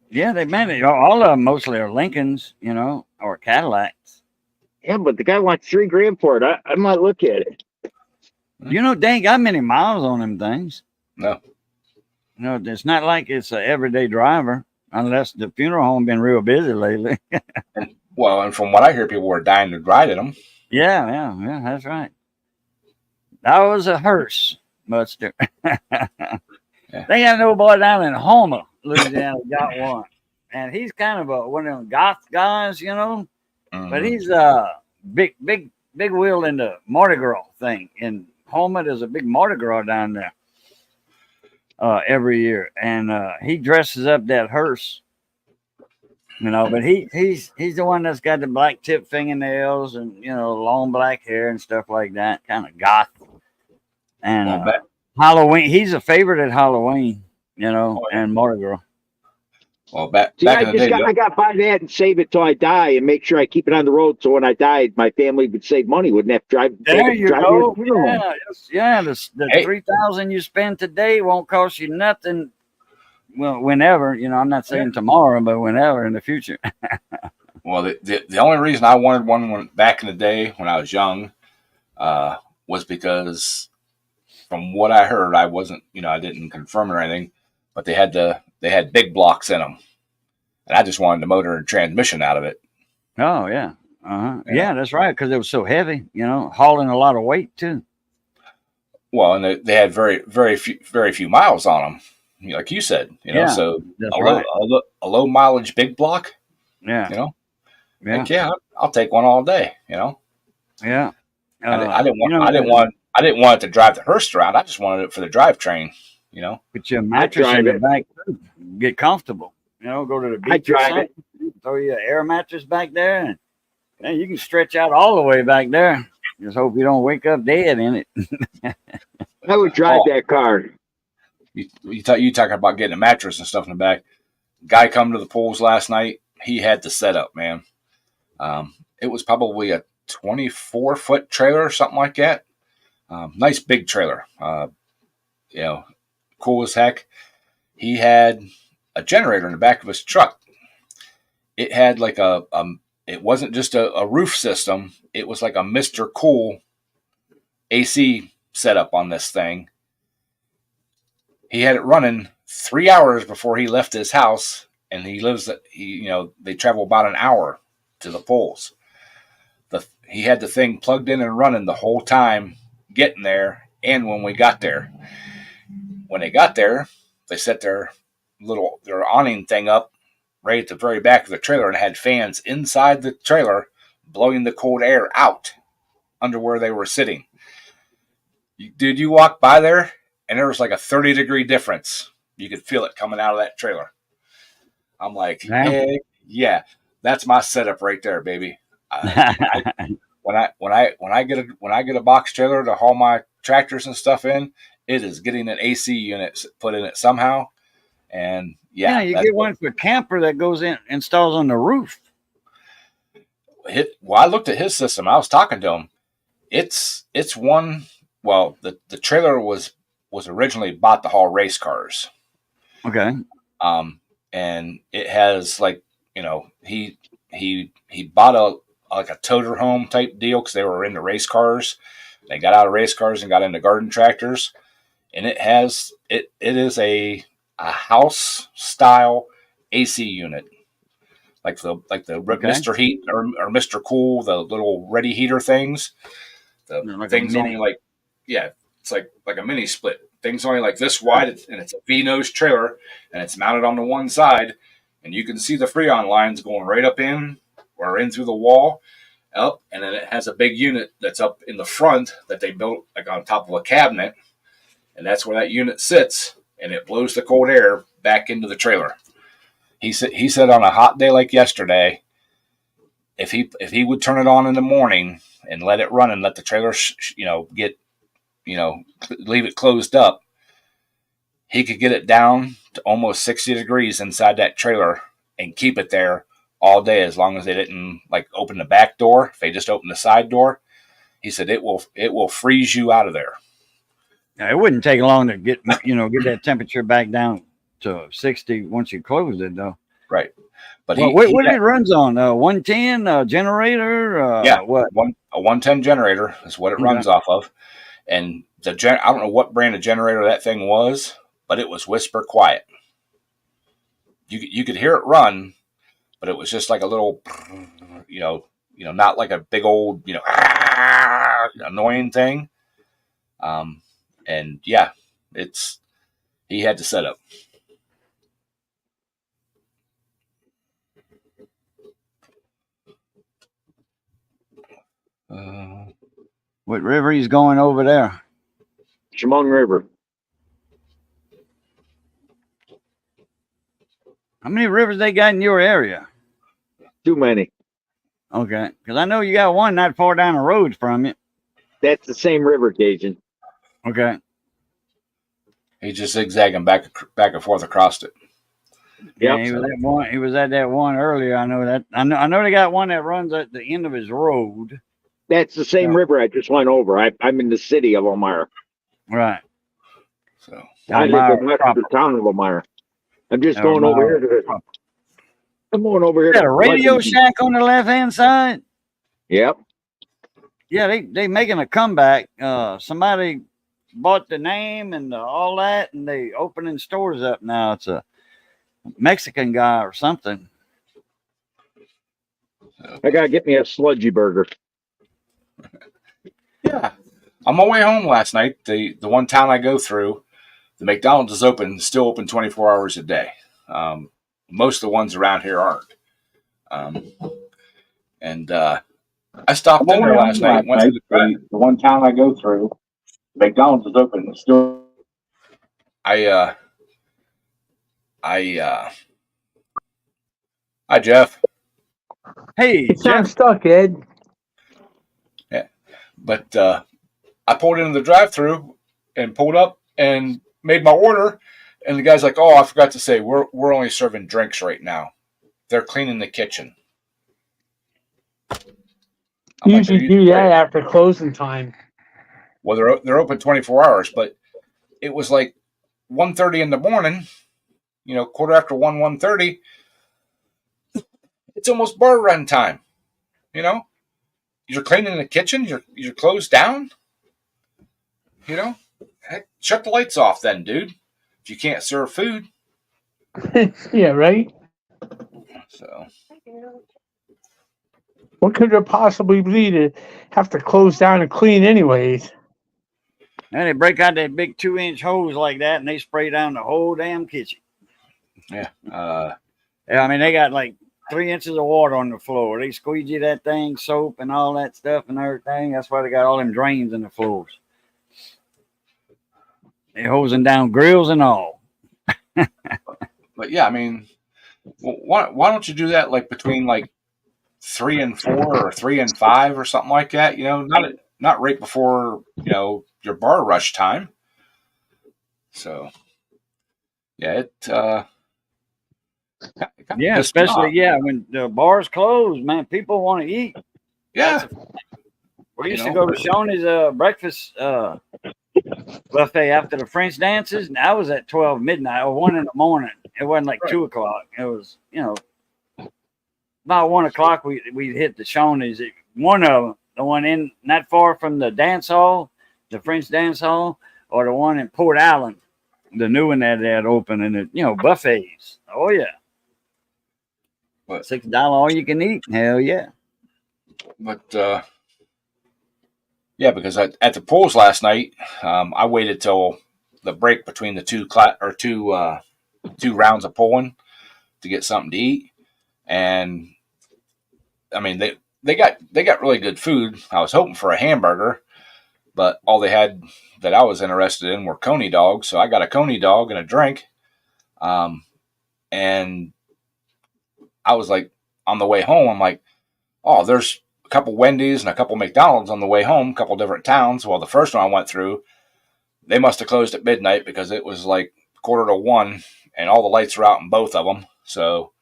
Yeah, they manage. All of them mostly are Lincolns, you know, or Cadillacs. Yeah, but the guy wants $3,000 for it. I might look at it. You know, they ain't got many miles on them things. No. No, it's not like it's an everyday driver, unless the funeral home been real busy lately. And from what I hear, people were dying to ride in them. Yeah, that's right. That was a hearse, Buster. They got an old boy down in Homer, Louisiana, got one. And he's kind of one of them goth guys, you know. Mm-hmm. But he's big wheel in the Mardi Gras thing. In Homer, there's a big Mardi Gras down there every year. And he dresses up that hearse, you know. But he's the one that's got the black tip fingernails and, you know, long black hair and stuff like that, kind of goth. And Halloween, he's a favorite at Halloween, you know, and Mardi Gras. Well, back in the day, I got to buy that and save it till I die and make sure I keep it on the road. So when I died, my family would save money, wouldn't have to drive. There you go. Yeah, the $3,000 you spend today won't cost you nothing. Well, whenever, you know, I'm not saying tomorrow, but whenever in the future. Well, the only reason I wanted one back in the day when I was young was because, from what I heard, I wasn't, you know, I didn't confirm it or anything, but they had big blocks in them, and I just wanted the motor and transmission out of it. Oh yeah, yeah, that's right, because it was so heavy, you know, hauling a lot of weight too. Well, and they had very few miles on them, you know, like you said, you know, so a low mileage big block. Yeah, you know, I'll take one all day, you know. Yeah, I didn't want it to drive the hearse around. I just wanted it for the drivetrain, you know. Put your mattress in the back, get comfortable. You know, go to the beach or something. Throw you an air mattress back there, and you can stretch out all the way back there. Just hope you don't wake up dead in it. I would drive that car. You talking about getting a mattress and stuff in the back. Guy come to the pools last night. He had the setup, man. It was probably a 24-foot trailer or something like that. Nice big trailer. You know, cool as heck. He had a generator in the back of his truck. It had like it wasn't just a roof system. It was like a Mr. Cool AC setup on this thing. He had it running 3 hours before he left his house, and they travel about an hour to the poles. He had the thing plugged in and running the whole time getting there, and when we got there. When they got there, they set their awning thing up right at the very back of the trailer and had fans inside the trailer blowing the cold air out under where they were sitting. Dude, you walk by there and there was like a 30-degree difference. You could feel it coming out of that trailer. I'm like, hey, yeah, that's my setup right there, baby. When I get a box trailer to haul my tractors and stuff in, it is getting an AC unit put in it somehow. And you get one for camper that goes in, installs on the roof. I looked at his system. I was talking to him. It's one. Well, the trailer was originally bought to haul race cars. Okay. And it has, like, you know, he bought a toter home type deal because they were into race cars. They got out of race cars and got into garden tractors, and it is a house style AC unit, like the Mr. Heat or Mr. Cool, the little ready heater things. The like things only like, it's like a mini split. Things only like this wide, and it's a V-nose trailer, and it's mounted on the one side, and you can see the Freon lines going right up in or in through the wall. Up, and then it has a big unit that's up in the front that they built like on top of a cabinet, and that's where that unit sits, and it blows the cold air back into the trailer. He said on a hot day like yesterday, if he would turn it on in the morning and let it run and let the trailer leave it closed up, he could get it down to almost 60 degrees inside that trailer and keep it there all day, as long as they didn't like open the back door. If they just open the side door, he said it will freeze you out of there. Yeah, it wouldn't take long to get that temperature back down to 60 once you close it, though. Right. But what it runs on? 110 generator? Yeah, what? A 110 generator is what it runs off of. And I don't know what brand of generator that thing was, but it was whisper quiet. You could hear it run, but it was just like a little, not like a big old, annoying thing. And yeah, he had to set up. What river he's going over there? Chemung River. How many rivers they got in your area? Too many. Okay, because I know you got one not far down the road from you. That's the same river, Cajun. Okay. He's just zigzagging back and forth across it. Yeah, he was at that one earlier. I know that. I know they got one that runs at the end of his road. That's the same river I just went over. I'm in the city of Elmira. Right. So I live in west of the town of Elmira. I'm just going over here I'm going over here. Got a Radio Shack on the left-hand side? Yep. Yeah, they making a comeback. Somebody bought the name and all that, and they opening stores up now. It's a Mexican guy or something. I gotta get me a sludgy burger. Yeah. On my way home last night, the one town I go through, the McDonald's is still open 24 hours a day. Most of the ones around here aren't. I stopped in there last night. The one town I go through, McDonald's is open still. Hi, Jeff. Hey, I'm stuck, Ed. Yeah, but I pulled into the drive-through and pulled up and made my order, and the guy's like, "Oh, I forgot to say, we're only serving drinks right now. They're cleaning the kitchen." Usually do that after closing time. Well, they're open 24 hours, but it was like 1:30 in the morning. Quarter after 1:30. It's almost bar run time. You're cleaning the kitchen. You're closed down. Heck, shut the lights off then, dude. If you can't serve food. Yeah, right. So, what could there possibly be to have to close down and clean anyways? And they break out that big 2-inch hose like that, and they spray down the whole damn kitchen. Yeah. I mean, they got like 3 inches of water on the floor. They squeegee that thing, soap and all that stuff and everything. That's why they got all them drains in the floors. They're hosing down grills and all. But yeah, I mean, why don't you do that like between like 3 and 4 or 3 and 5 or something like that? Not right before your bar rush time. So yeah, especially when the bars close, man, people want to eat. Yeah, we used to go to Shoney's breakfast buffet after the French dances, and I was at 12 midnight or 1 in the morning. It wasn't like 2 o'clock. It was about 1 o'clock. We hit the Shoney's. One of them, the one in not far from the dance hall, the French dance hall, or the one in Port Allen, the new one that they had open, and buffets. Oh yeah. But $6 all you can eat. Hell yeah. But yeah, because at the pools last night, I waited till the break between the two rounds of pulling to get something to eat, and I mean they got really good food. I was hoping for a hamburger, but all they had that I was interested in were coney dogs, so I got a coney dog and a drink, and I was like, on the way home, I'm like, oh, there's a couple Wendy's and a couple McDonald's on the way home, a couple different towns. Well, the first one I went through, they must have closed at midnight because it was like 1:45 and all the lights were out in both of them. So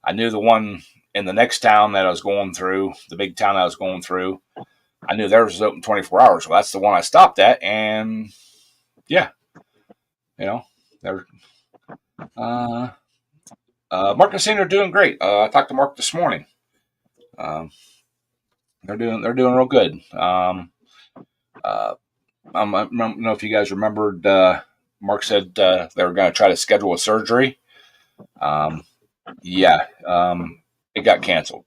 I knew the one in the next town that I was going through, the big town I was going through, I knew theirs was open 24 hours. Well, that's the one I stopped at. And yeah, they're, Mark and Senior are doing great. I talked to Mark this morning. They're doing real good. I don't know if you guys remembered. Mark said they were going to try to schedule a surgery. It got canceled.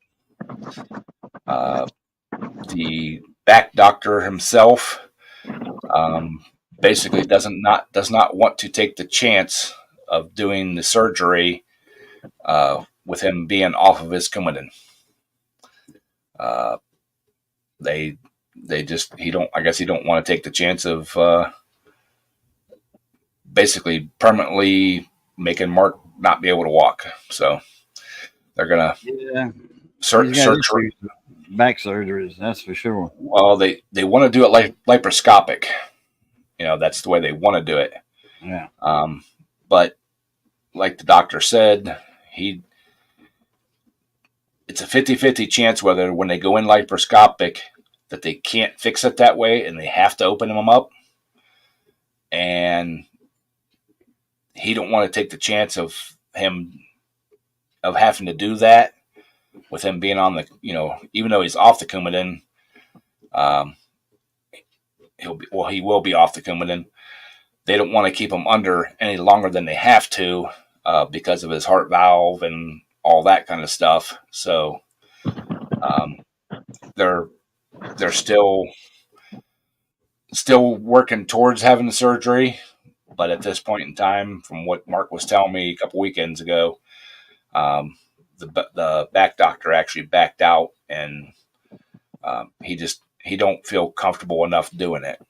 The back doctor himself basically does not want to take the chance of doing the surgery with him being off of his Coumadin. He don't want to take the chance of basically permanently making Mark not be able to walk. So they're gonna surgery, back surgeries, that's for sure. Well, they want to do it laparoscopic. That's the way they want to do it. Yeah. But like the doctor said, it's a 50-50 chance whether when they go in laparoscopic that they can't fix it that way and they have to open them up. And he don't want to take the chance of having to do that with him being on the, even though he's off the Coumadin, he will be off the Coumadin. They don't want to keep him under any longer than they have to because of his heart valve and all that kind of stuff. So they're still working towards having the surgery, but at this point in time, from what Mark was telling me a couple weekends ago, the back doctor actually backed out, and he don't feel comfortable enough doing it.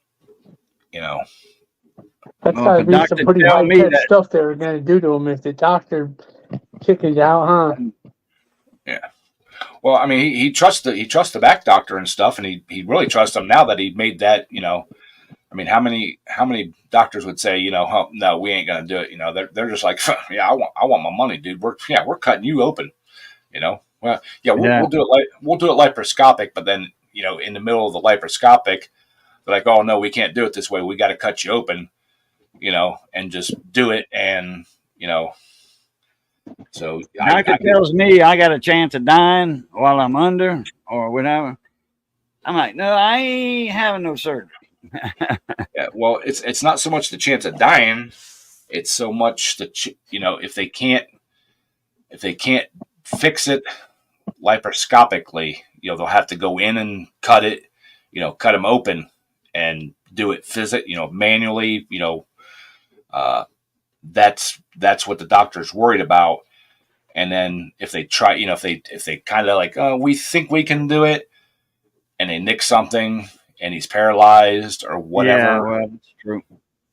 That's gotta be some pretty high-tech stuff they were going to do to him if the doctor kicked it out, huh? Yeah. Well, I mean, he trusts the back doctor and stuff, and he really trusts him now that he made that. I mean, how many doctors would say, oh, no, we ain't gonna do it. They're just like, yeah, I want my money, dude. We're cutting you open. Well, yeah, we'll do it laparoscopic, but then in the middle of the laparoscopic, they're like, oh no, we can't do it this way. We got to cut you open, and just do it, and So doctor tells me I got a chance of dying while I'm under or whatever. I'm like, no, I ain't having no surgery. Yeah, well, it's not so much the chance of dying; it's so much that if they can't fix it laparoscopically, they'll have to go in and cut it, cut them open and do it manually. That's what the doctor's worried about. And then if they try, if they kind of like, oh, we think we can do it, and they nick something and he's paralyzed or whatever. Yeah, well, that's true.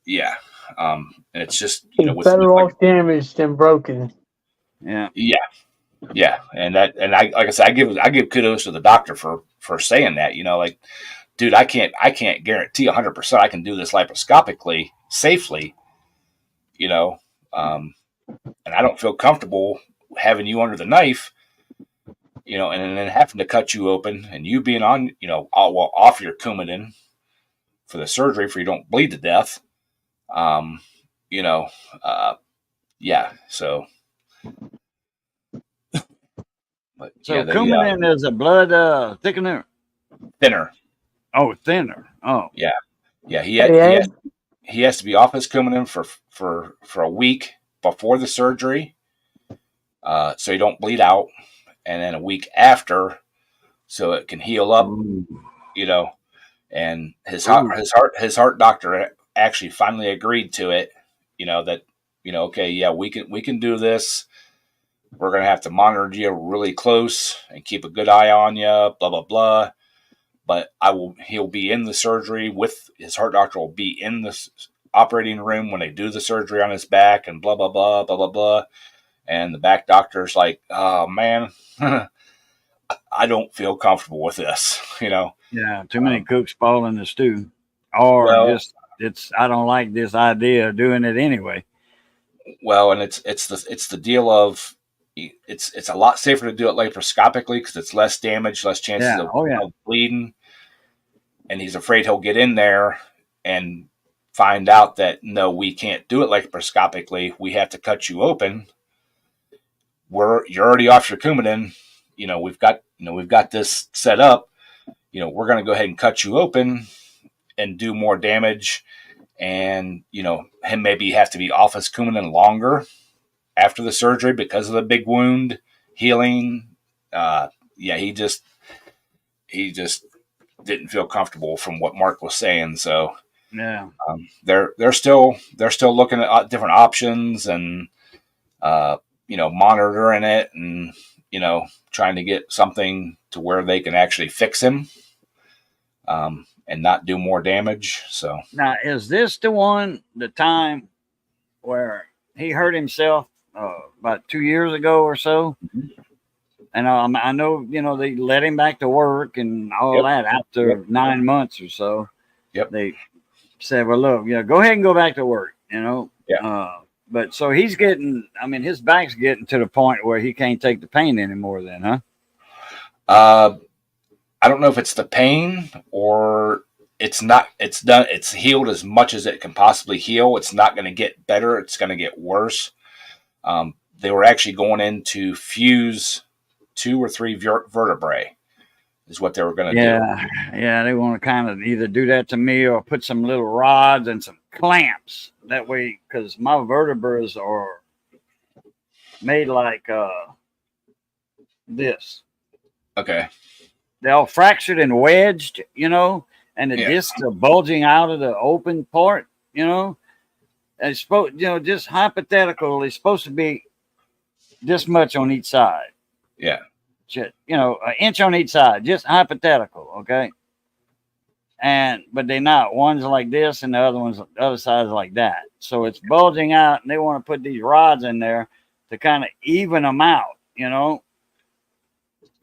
Yeah. And it's just, better off damaged than broken. Yeah. Yeah. Yeah. And like I said, I give kudos to the doctor for saying that, like, dude, I can't guarantee 100% I can do this laparoscopically safely, and I don't feel comfortable having you under the knife, and then having to cut you open and you being on, off your Coumadin for the surgery for you don't bleed to death. Yeah. So. But, so yeah, Coumadin is a blood thickener? Thinner. Oh, thinner. Oh. Yeah. Yeah. He has to be off his Coumadin for a week before the surgery, so you don't bleed out, and then a week after, so it can heal up. And his heart doctor actually finally agreed to it. That okay, yeah, we can do this. We're gonna have to monitor you really close and keep a good eye on you. Blah blah blah. But he'll be in the surgery with his heart doctor will be in the operating room when they do the surgery on his back and blah, blah, blah, blah, blah, blah. And the back doctor's like, oh man, I don't feel comfortable with this, you know. Yeah, too many cooks fall in the stew, or Well, just I don't like this idea of doing it anyway. Well, and it's the deal of it's a lot safer to do it laparoscopically because it's less damage, less chances of bleeding. And he's afraid he'll get in there and find out that no, we can't do it laparoscopically. We have to cut you open. You're already off your Coumadin. We've got this set up. We're going to go ahead and cut you open and do more damage. And, him maybe have to be off his Coumadin longer after the surgery because of the big wound healing. He just didn't feel comfortable from what Mark was saying. So yeah, they're still looking at different options and, monitoring it and, trying to get something to where they can actually fix him. And not do more damage. So now, is this the time where he hurt himself about 2 years ago or so? Mm-hmm. And I know, they let him back to work and all that after 9 months or so. Yep. They said, well, look, go ahead and go back to work, Yeah. But so he's his back's getting to the point where he can't take the pain anymore then, huh? I don't know if it's the pain or it's not. It's done. It's healed as much as it can possibly heal. It's not going to get better. It's going to get worse. They were actually going in to fuse 2 or 3 vertebrae is what they were going to do. Yeah. They want to kind of either do that to me or put some little rods and some clamps that way. Cause my vertebrae are made like, this. Okay. They're all fractured and wedged, and the discs are bulging out of the open part, And it's supposed, just hypothetical, it's supposed to be this much on each side. Yeah. An inch on each side, just hypothetical, okay? But they're not. One's like this and the other side's like that. So it's bulging out and they want to put these rods in there to kind of even them out,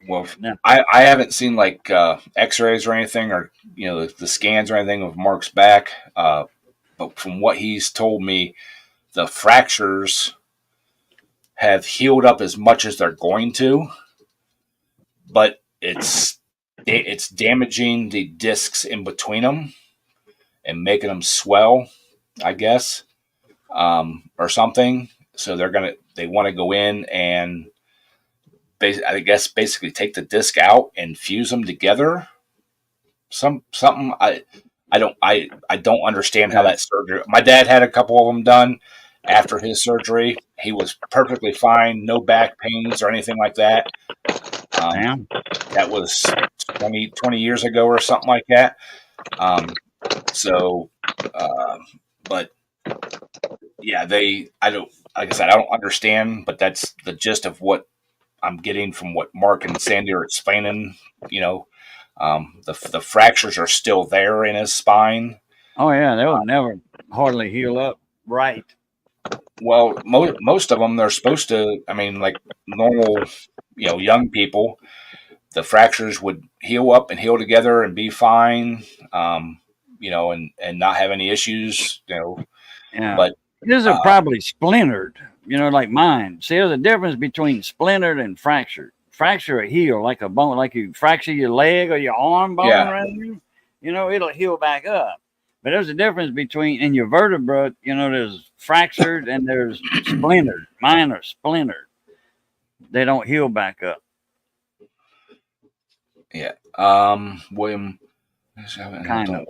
Well, I haven't seen like X-rays or anything, or the scans or anything of Mark's back. But from what he's told me, the fractures have healed up as much as they're going to, but it's damaging the discs in between them and making them swell, I guess, or something. So they want to go in and basically take the disc out and fuse them together. Something I don't understand how that surgery. My dad had a couple of them done after his surgery. He was perfectly fine, no back pains or anything like that. That was 20 years ago or something like that. But yeah, I don't understand, but that's the gist of what I'm getting from what Mark and Sandy are explaining. The fractures are still there in his spine. Oh yeah, they will never hardly heal up right. Well, most of them, they're supposed to. I mean, like normal, young people, the fractures would heal up and heal together and be fine. And not have any issues. Yeah, but these are probably splintered. Like mine. See, there's a difference between splintered and fractured. Fracture a heel like a bone, like you fracture your leg or your arm bone, right? It'll heal back up. But there's a difference in your vertebra, there's fractured and there's splintered. Mine are splintered. They don't heal back up. Yeah. William. Kind of.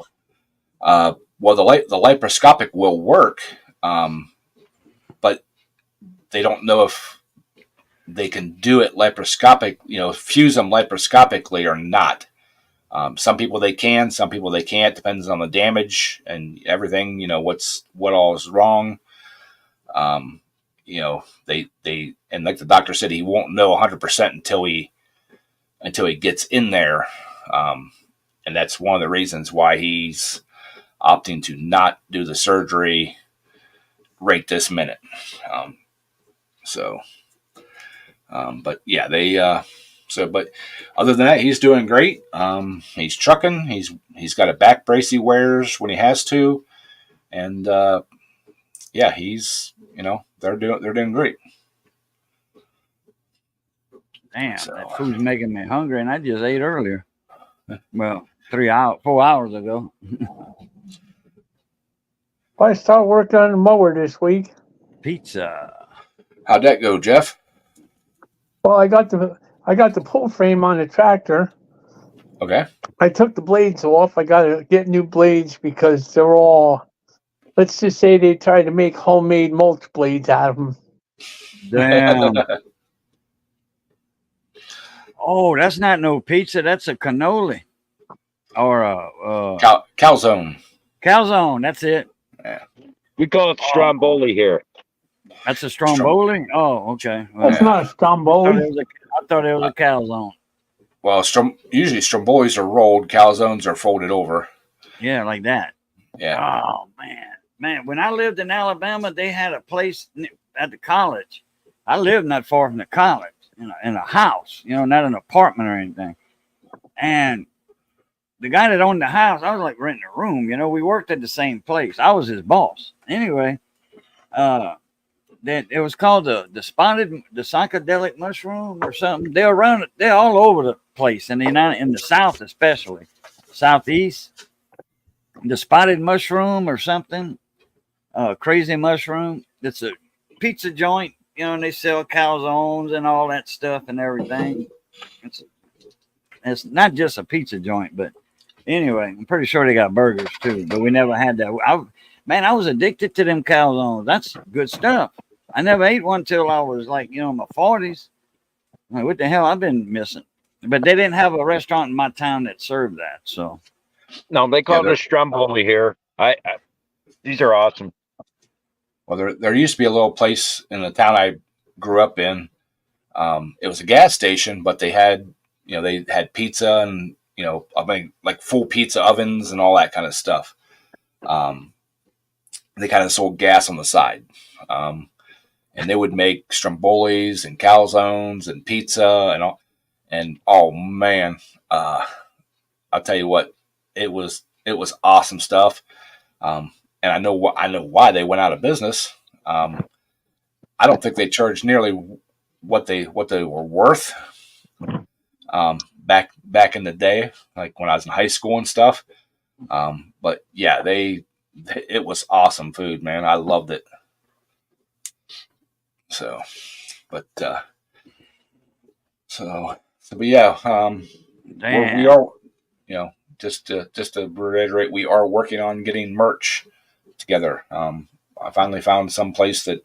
Well, the laparoscopic will work, but they don't know if they can do it laparoscopic, fuse them laparoscopically or not. Some people they can, some people they can't. Depends on the damage and everything. What all is wrong. They and like the doctor said, he won't know 100% until he gets in there, and that's one of the reasons why he's opting to not do the surgery right this minute. But yeah, but other than that, he's doing great. He's trucking. He's got a back brace he wears when he has to, and yeah, they're doing great. Damn, that food's making me hungry, and I just ate earlier. Well, 4 hours ago. I start working on the mower this week. Pizza. How'd that go, Jeff? Well, I got the pull frame on the tractor. Okay. I took the blades off. I got to get new blades because they're all, let's just say they tried to make homemade mulch blades out of them. Damn. Oh, that's not no pizza. That's a cannoli. Or a calzone. Calzone, that's it. Yeah. We call it Stromboli here. That's a Stromboli? Oh, okay. Well, that's not a Stromboli. I thought it was a calzone. Well, usually Strombolis are rolled, calzones are folded over. Yeah, like that. Yeah. Oh, man. When I lived in Alabama, they had a place at the college. I lived not far from the college, in a house, not an apartment or anything. And the guy that owned the house, I was like renting a room. We worked at the same place. I was his boss. Anyway, that it was called the psychedelic mushroom or something. They're around it. They're all over the place in the South, especially Southeast. The spotted mushroom or something, crazy mushroom. It's a pizza joint, and they sell calzones and all that stuff and everything. It's not just a pizza joint, but anyway, I'm pretty sure they got burgers too, but we never had that. I was addicted to them calzones. That's good stuff. I never ate one till I was like, in my 40s. Like, what the hell I've been missing? But they didn't have a restaurant in my town that served that. So, no, they call it a Stromboli here. These are awesome. Well, there used to be a little place in the town I grew up in. It was a gas station, but they had pizza and like full pizza ovens and all that kind of stuff. They kind of sold gas on the side. And they would make Strombolis and calzones and pizza and all. And oh man, I'll tell you what, it was awesome stuff. And I know why they went out of business. I don't think they charged nearly what they were worth. Back in the day, like when I was in high school and stuff. But yeah, it was awesome food, man. I loved it. So, but yeah, we are, just to reiterate, we are working on getting merch together. I finally found some place that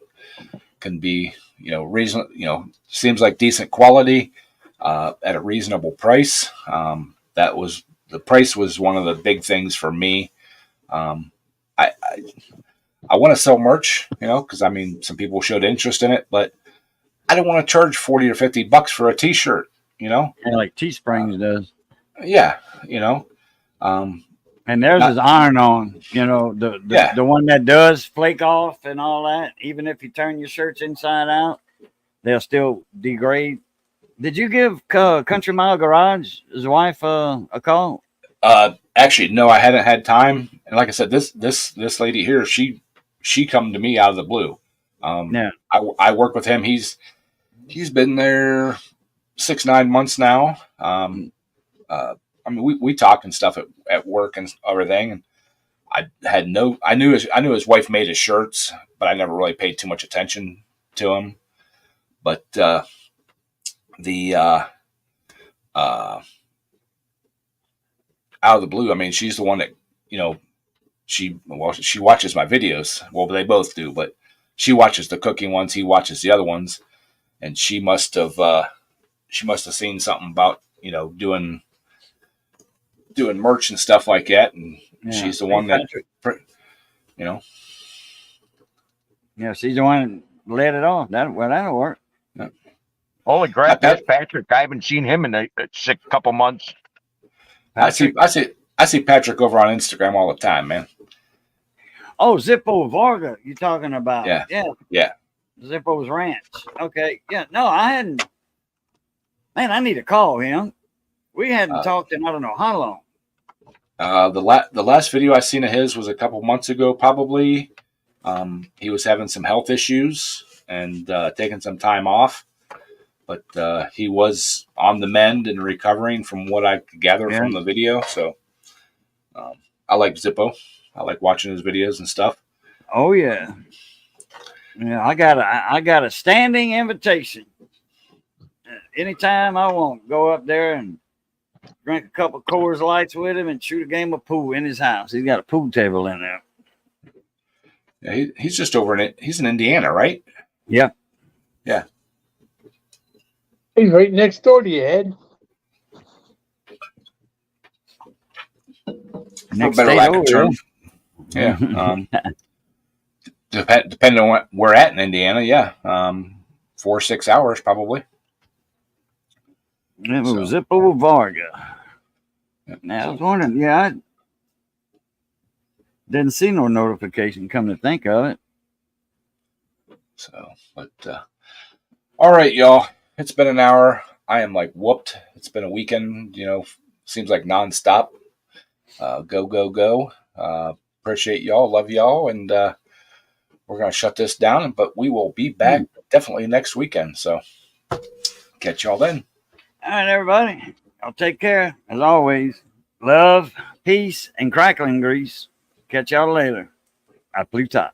can be, reasonable, seems like decent quality at a reasonable price. The price was one of the big things for me. I want to sell merch, because some people showed interest in it, but I don't want to charge $40 or $50 for a T-shirt, Yeah, like Teesprings does. Yeah, and theirs is iron-on, the one that does flake off and all that. Even if you turn your shirts inside out, they'll still degrade. Did you give Country Mile Garage, his wife, a call? Actually, no, I hadn't had time. And like I said, this lady here, she come to me out of the blue. Yeah. I work with him. He's been there 6-9 months now. We talk and stuff at work and everything. And I knew his wife made his shirts, but I never really paid too much attention to him. But out of the blue, she's the one that, she watches my videos. Well, they both do, but she watches the cooking ones. He watches the other ones, and she must have seen something about, doing merch and stuff like that. And she's the one that, Yeah, she's the one that let it off. That'll work. Yeah. Holy crap, that's Patrick. I haven't seen him in a couple months. Patrick? I see Patrick over on Instagram all the time, man. Oh, Zippo Varga, you talking about? Yeah. Zippo's Ranch. Okay. Yeah. No, I hadn't Man, I need to call him. We hadn't talked in I don't know how long. The last video I seen of his was a couple months ago, probably. He was having some health issues and taking some time off, but he was on the mend and recovering from what I could gather from the video. So I like Zippo. I like watching his videos and stuff. Oh yeah, yeah. I got a standing invitation. Anytime I want, go up there and drink a couple Coors Lights with him and shoot a game of pool in his house. He's got a pool table in there. Yeah, he's just over in it. He's in Indiana, right? Yeah. Yeah. He's right next door to you, Ed. Next better state lack of over, term. Yeah. Depending on what we're at in Indiana, yeah. 4 or 6 hours probably. It was Zippo Varga. Now I was wondering, I didn't see no notification come to think of it. So, but all right, y'all. It's been an hour. I am like whooped. It's been a weekend, seems like nonstop. Go. Appreciate y'all. Love y'all. And we're going to shut this down, but we will be back definitely next weekend. So catch y'all then. All right, everybody. Y'all take care. As always, love, peace, and crackling grease. Catch y'all later. I Plutot.